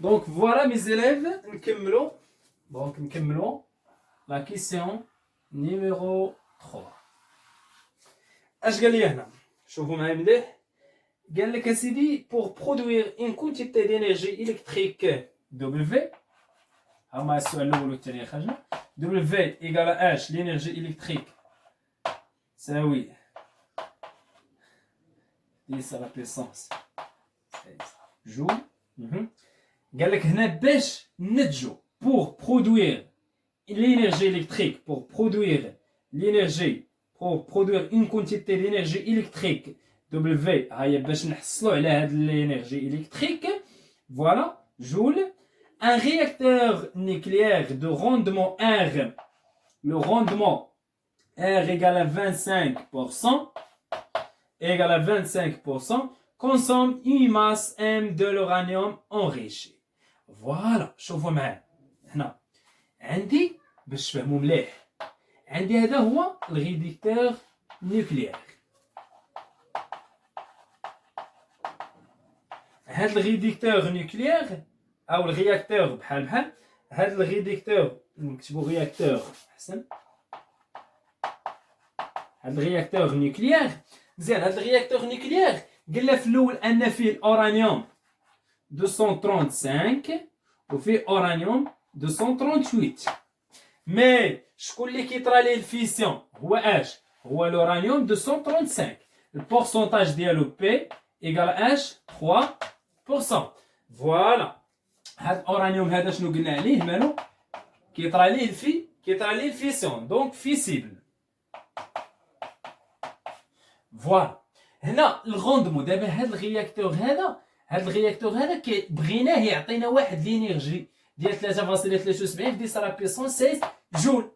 Donc voilà mes élèves, نكملوا. Donc نكملوا la question numéro 3. اش قال لي هنا؟ شوفوا معايا مليح. قال لك اسيدي pour produire une quantité d'énergie électrique W. هما السؤال الاول والثاني خرجنا. W égale à H l'énergie électrique تساوي 10 à la puissance 16 جول. قال لك هنا باش نتجو pour produire l'énergie électrique, pour produire l'énergie, pour produire une quantité d'énergie électrique W, هيا باش نحصلوا على هاد l'énergie électrique, voilà, joule. Un réacteur nucléaire de rendement R, le rendement R égale à 25%, égale à 25%, consomme une masse M de l'uranium enrichi. Voilà, شوفوا معايا هنا عندي باش تفهموا مليح. عندي هذا هو الريدكتور نوكليير. هاد الريدكتور نوكليير او الرياكتور بحال هاد الريدكتور نكتبوا رياكتور احسن. هاد الرياكتور نوكليير مزيان. هاد الرياكتور نوكليير قلنا في الاول ان فيه الاورانيوم 235 وفيه اورانيوم 238. مي شكون اللي كيطرى ليه الفيسيون هو اش؟ هو الاورانيوم 235. البورسونتاج ديالو بي ايكال اش 3%. فوالا هاد الاورانيوم هذا شنو قلنا عليه؟ مالو كيطرى ليه الفيسيون دونك فيسيبل. فوالا هنا الغوندمون دابا هاد الرياكتور هذا بغيناه يعطينا واحد لينيرجي ديال 3.73 في 10 على بيسونس 16 جول.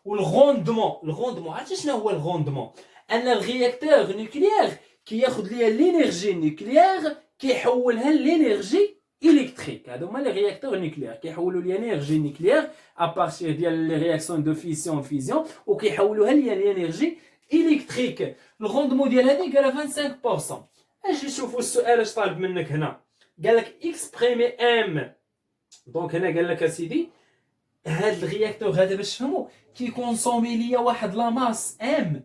والغوندمون عرفتي شنو هو الغوندمون؟ ان الرياكتور نوكليير كياخذ ليا لينيرجي نوكليير كيحولها لينيرجي الكتريك. هادو هما لي رياكتور نوكليير كيحولوا ليا لينيرجي نوكليير ابارتير ديال لي رياكسيون دو فيزيون وكيحولوها ليا لينيرجي الكتريك. الغوندمون ديال هذه قال 25%. اجي نشوفوا السؤال اش طالب منك هنا. قال لك اكسبريمي ام. دونك هنا قال لك اسيدي هاد الرياكتور هذا باش تفهموا كيكونسومي ليا واحد لاماس ام،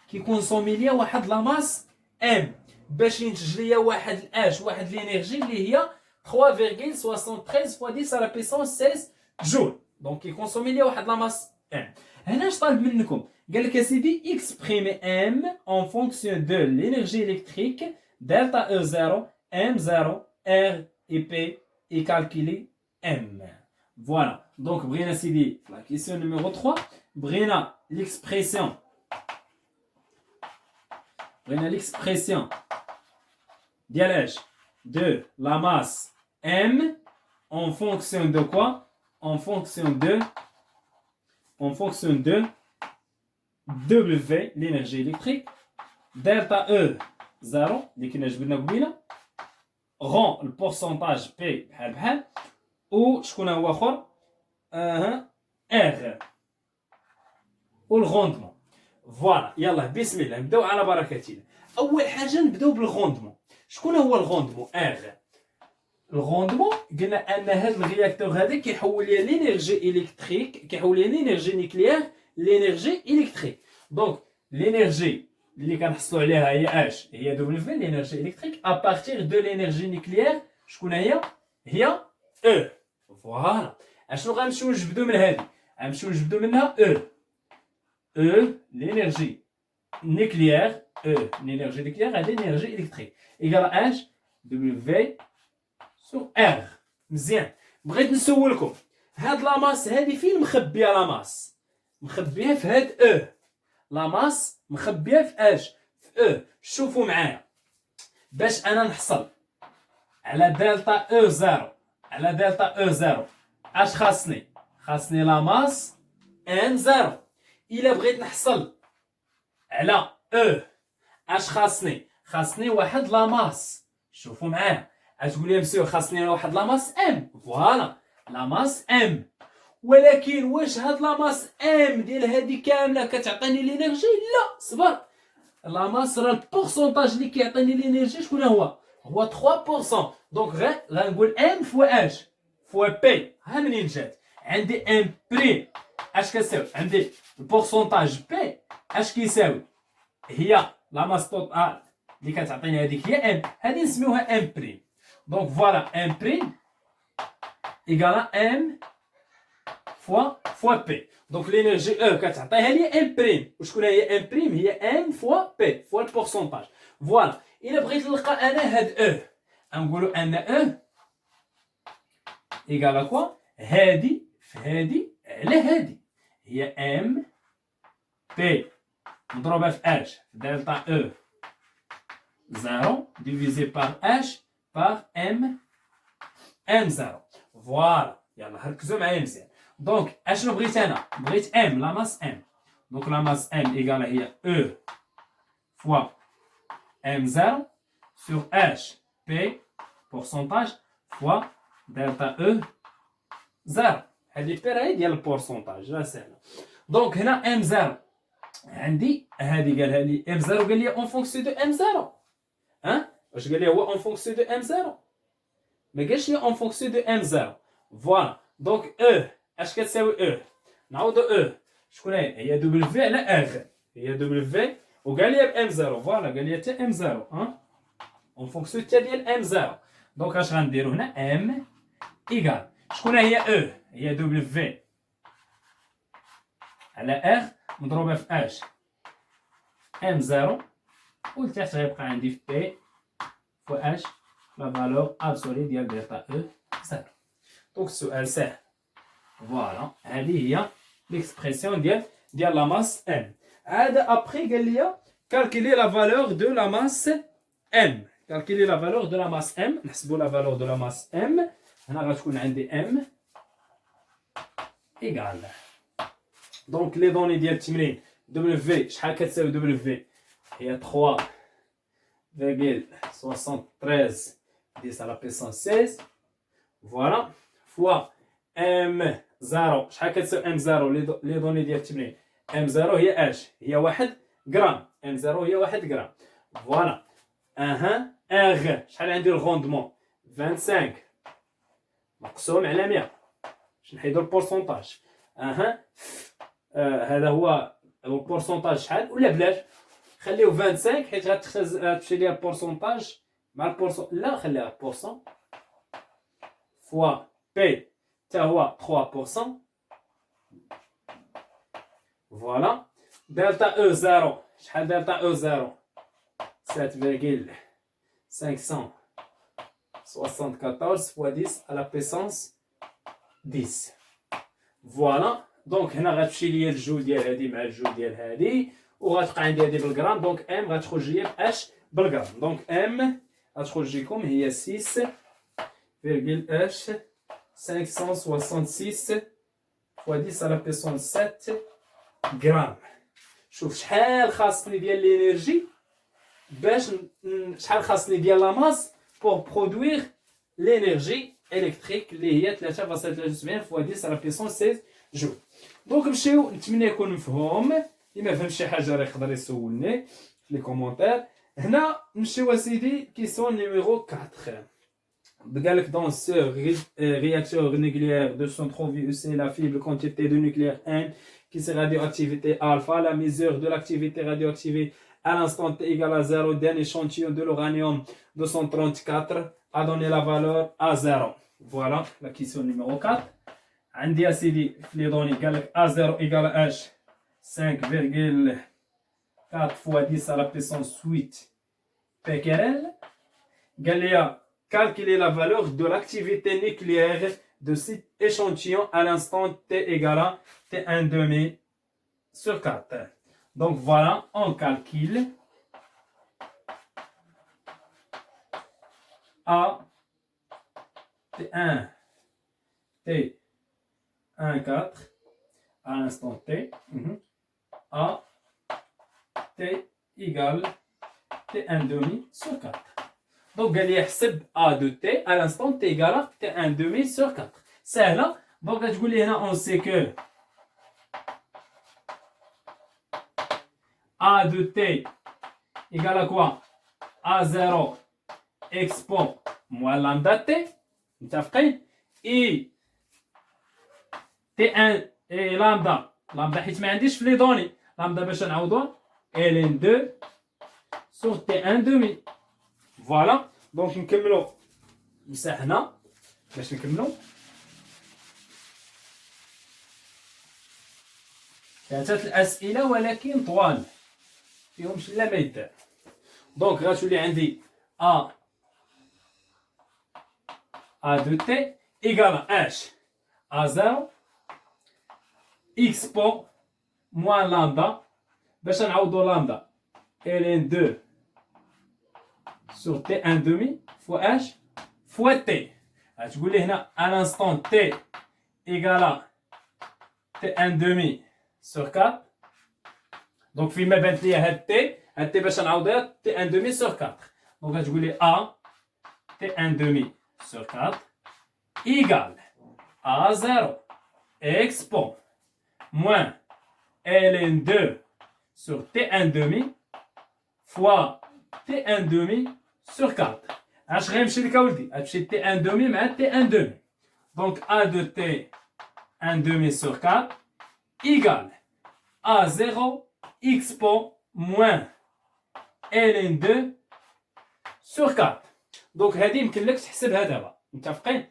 كيكونسومي ليا واحد لاماس ام باش ينتج ليا واحد الاش واحد لينيرجي اللي هي 3.73 fois 10 على بيسونس 16 جول. دونك كيكونسومي ليا واحد لاماس ام. هنا اش طالب منكم؟ قال لك اسيدي اكسبريمي ام en fonction de l'énergie électrique delta E0 M0 R et P et calculer M. Voilà. Donc بغينا سيدي la question numéro 3 بغينا l'expression ديال اش de la masse M en fonction de quoi? En fonction de W l'énergie électrique delta E0 اللي كنا جبنا قبيله rond البورسونتاج P بحال وشكون هو اخر R والغوندمون. فوالا يلا بسم الله نبداو على بركه الله. اول حاجه نبداو بالغوندمون. شكون هو الغوندمون؟ R. الغوندمون قلنا ان هذا الرياكتور هذا كيحول لي لينيرجي الكتريك كيحول لي لينيرجي نيكليير لينيرجي الكتريك. دونك لينيرجي اللي كنحصلوا عليها هي اش؟ هي دبليو لينيرجي الكتريك ابارتير دو لينيرجي نيكليير. شكون هي او. فوالا اشنو غنمشيو نجبدو من هذه؟ غنمشيو نجبدو منها او لينيرجي نيكليير لينيرجي نيكليير هذه لينيرجي الكتريك ايكال اش دبليو سو ار. مزيان. بغيت نسولكم هاد لاماس هادي فين مخبيه؟ لاماس مخبيه في هاد لاماس مخبيه في اش؟ في شوفوا معايا باش انا نحصل على دلتا او0 اش خاصني لاماس ام0. الا بغيت نحصل على اش خاصني واحد لاماس. شوفوا معايا غتقول لي مسيو خاصني واحد لاماس ام. فوالا لاماس ام. ولكن واش هاد لاماس ام ديال هادي كامله كتعطيني لينيرجي؟ لا صبر. لاماس راه البورسونتاج اللي كيعطيني لينيرجي شكون هو؟ هو 3%. دونك غنقول ام فوا اش فوا بي. ها منين جات؟ عندي ام بريم اش كتساوي؟ عندي البورسونتاج بي اش كيساوي؟ هي لا ماس توتال اللي كتعطيني هذيك هي ام، هذه نسميوها ام بريم. دونك فوالا ام بريم ايكالا ام فوا بي. دونك لينيرجي او كتعطيها لي ام بريم، وشكون هي ام بريم؟ هي ام فوا بي فوا البورسونتاج. فوالا الا بغيت نلقى انا هاد او نقولوا ان او ايكالا كوا؟ هادي في هادي على هادي هي ام بي مضروبه في اش في دلتا او 0 divisé par h par m0. فوالا يلا ركزوا معايا مزيان. دونك اشنو بغيت انا؟ بغيت ام لا ماس ام. دونك لا ماس ام ايكالا هي او فوا m0 sur h p pourcentage fois delta e 0. هذه البير ديال البورسونتاج لا سهله. دونك هنا m0 عندي هذه قالها لي m0 قال لي اون فونكسيون دو m0. ها واش قال لي هو اون فونكسيون دو m0؟ ما قالش لي اون فونكسيون دو m0. فوالا دونك او اش كتساوي او؟ نعوضو او شكون هي دبليو على ار. هي دبليو وقال لي ب m0. فوالا قال لي حتى m0 ها اون فونكسيون حتى ديال m0. دونك اش غنديرو هنا ام ايكال شكون هي او؟ هي دبليو على ار مضروبه في اش m0 ولتحت غيبقى عندي في بي فوا اش لا فالور ابسولي ديال دلتا او 0. دونك السؤال سهل. فوالا هذه هي ليكسبرسيون ديال لا ماس ام. عاد ابخي قال لي كالكولي لا فالور دو لا ماس ام. كالكولي لا فالور دو لا ماس ام. نحسبوا لا فالور دو لا ماس ام. هنا غتكون عندي ام ايكال دونك لي دوني ديال التمرين دبليو شحال كتساوي دبليو؟ هي 3,73 10 à la puissance 16. فوالا فوا ام 0 شحال كتساوي ام 0 لي دوني ديال التمرين ام 0 هي اش هي 1 غرام. ام 0 هي 1 غرام. فوالا اها ار شحال عندي الغوندمون 25 مقسوم على 100 باش نحيدو البورسونتاج. اها هذا هو البورسونتاج شحال ولا بلاش خليو 25 حيت غتمشي ليا البورسونتاج مع لا خليها بورسون فوا بي حتى هو 3%. فوالا دلتا او 0 شحال دلتا او 0 7,574 fois 10 à la puissance 10. فوالا دونك هنا غتمشي ليا الجول ديال هادي مع الجول ديال هادي وغتبقى عندي هادي بالغرام. دونك ام غتخرج ليا باش بالغرام. دونك ام غتخرج لكم هي 6,h 566 fois 10 à la puissance 7 غرام. شوف شحال خاصني ديال لينيرجي باش شحال خاصني ديال لا ماس بور برودوير لينيرجي الكتريك اللي هي 3.73 fois 10 à la puissance 16 جول. دونك نمشيو نتمنى يكون مفهوم. اللي ما فهمش شي حاجه راه يقدر يسولني في لي كومونتير. هنا نمشيو اسيدي كيسيون نيميرو 4. قال لك dans ce réacteur nucléaire de centrale VUC la faible quantité de nucléaire N qui c'est radioactivité alpha, la mesure de l'activité radioactive à l'instant T égale à 0 d'un échantillon de l'uranium 234 a donné la valeur à 0. Voilà la question numéro 4. عندي يا سيدي في لي دوني قال لك A0 égale H 5,4 fois 10 à la puissance 8 becquerel. قال لي calculer la valeur de l'activité nucléaire de cet échantillon à l'instant T égale à T1 demi sur 4. Donc voilà, on calcule A T1 T1 4 à l'instant T A T égale T1 demi sur 4. Donc قال لي احسب A de T à l'instant T égale à T1 demi sur 4. سهله. دونك غتقول لي هنا on sait que A de T égale à quoi? A0 اكسبون موان لامدا تي متفقين اي تي ان اي لامدا حيت ما عنديش في لي دوني لامدا باش نعوضوها ال ان 2 سور تي ان دومي فوالا دونك نكملو مساحنا باش نكملو ثلاثة الأسئلة ولكن طوال فيهمش لا ما يدار دونك غتولي عندي ا دو تي إيكال اش ا زيرو إكس بون موان لامدا باش نعوضو لامدا ال ان 2 سور تي ان دومي فوا اش فوا تي غتقول لي هنا ان انستون تي إيكال تي ان دومي سور 4 دونك فيما بانت ليا هاد تي باش نعوضها تي ان دومي سور 4 دونك غتقول لي ا تي ان دومي سور 4 إيكال ا زيرو إكسبون موان ال ان 2 sur T1 demi fois T1 demi sur 4. اش غيمشي لك اولدي غتمشي T1 demi مع T1 demi donc A de T1 demi sur 4 égale A0 expo moins Ln2 sur 4 donc هذه يمكن لك تحسبها دابا متفقين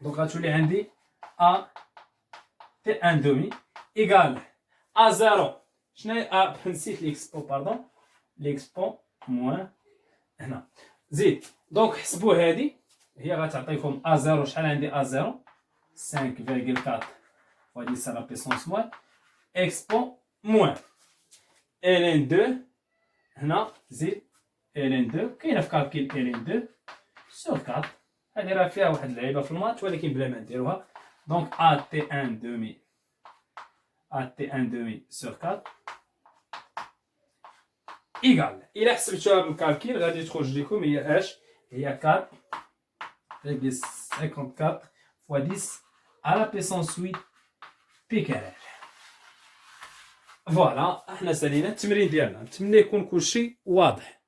donc غتولي عندي A T1 demi égale A0 شنو هي نسيت ليكسبو باردون ليكسبو موان هنا زيد دونك حسبوا هذه هي غتعطيكم ا زيرو شحال عندي ا زيرو 5.4 فوا 10 على بيسونس موان اكسبو موان ال ان 2 هنا زيد ال ان 2 كاينه في كالكيل ال ان 2 سور 4 هذه راه فيها واحد اللعيبه في الماتش ولكن بلا ما نديروها دونك ا تي 1 دومي ا تي 1 دومي سور 4 إيكال إلا حسبتوها بالكالكيل غادي تخرج لكم هي اش هي 4.54 فوا 10 على بيسونس 8 بيكارير فوالا احنا سالينا التمرين ديالنا نتمنى يكون كلشي واضح.